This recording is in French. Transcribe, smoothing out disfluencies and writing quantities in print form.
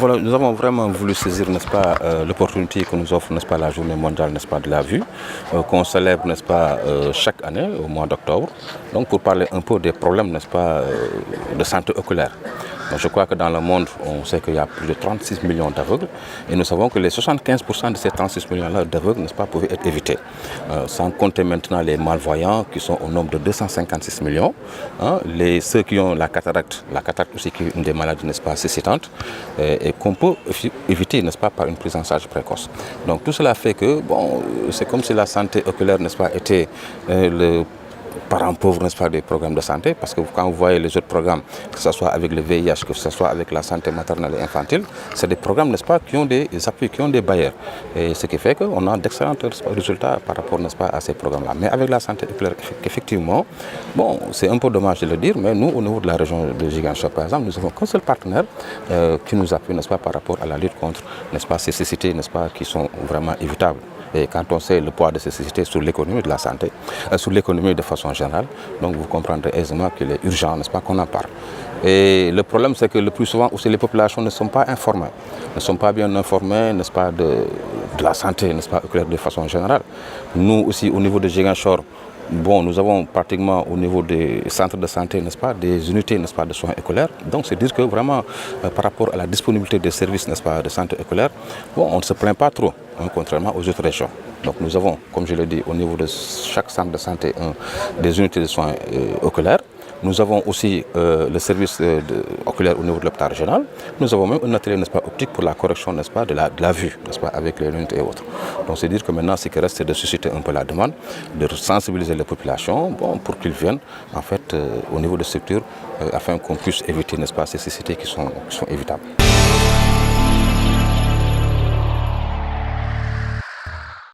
Voilà, nous avons vraiment voulu saisir, n'est-ce pas, l'opportunité que nous offre, n'est-ce pas, la journée mondiale, n'est-ce pas, de la vue, qu'on célèbre, n'est-ce pas, chaque année au mois d'octobre, donc pour parler un peu des problèmes, n'est-ce pas, de santé oculaire. Donc je crois que dans le monde, on sait qu'il y a plus de 36 millions d'aveugles et nous savons que les 75% de ces 36 millions-là d'aveugles, n'est-ce pas, pouvaient être évités. Sans compter maintenant les malvoyants qui sont au nombre de 256 millions, hein, ceux qui ont la cataracte aussi qui est une des maladies, n'est-ce pas, cécitantes, et qu'on peut éviter, n'est-ce pas, par une prise en charge précoce. Donc tout cela fait que, bon, c'est comme si la santé oculaire, n'est-ce pas, était le parents pauvres, n'est-ce pas, des programmes de santé, parce que quand vous voyez les autres programmes, que ce soit avec le VIH, que ce soit avec la santé maternelle et infantile, c'est des programmes, n'est-ce pas, qui ont des appuis, qui ont des bailleurs. Et ce qui fait qu'on a d'excellents résultats par rapport, n'est-ce pas, à ces programmes-là. Mais avec la santé oculaire, effectivement, bon, c'est un peu dommage de le dire, mais nous, au niveau de la région de Ziguinchor, par exemple, nous avons qu'un seul partenaire qui nous appuie, n'est-ce pas, par rapport à la lutte contre, n'est-ce pas, ces cécités, n'est-ce pas, qui sont vraiment évitables. Et quand on sait le poids de ces sociétés sur l'économie de la santé, sur l'économie de façon générale, donc vous comprendrez aisément qu'il est urgent, n'est-ce pas, qu'on en parle. Et le problème, c'est que le plus souvent aussi les populations ne sont pas informées, ne sont pas bien informées, n'est-ce pas, de la santé, n'est-ce pas, de façon générale. Nous aussi, au niveau de Ziguinchor, bon, nous avons pratiquement au niveau des centres de santé, n'est-ce pas, des unités, n'est-ce pas, de soins oculaires. Donc c'est dire que vraiment, par rapport à la disponibilité des services, n'est-ce pas, de santé oculaire, bon, on ne se plaint pas trop, hein, contrairement aux autres régions. Donc nous avons, comme je l'ai dit, au niveau de chaque centre de santé, des unités de soins oculaires. Nous avons aussi le service oculaire au niveau de l'hôpital régional. Nous avons même un atelier, n'est-ce pas, optique pour la correction, n'est-ce pas, de la vue, n'est-ce pas, avec les lunettes et autres. Donc c'est dire que maintenant, ce qui reste, c'est de susciter un peu la demande, de sensibiliser les populations, bon, pour qu'ils viennent, en fait, au niveau de structures, afin qu'on puisse éviter, n'est-ce pas, ces cécités qui sont évitables.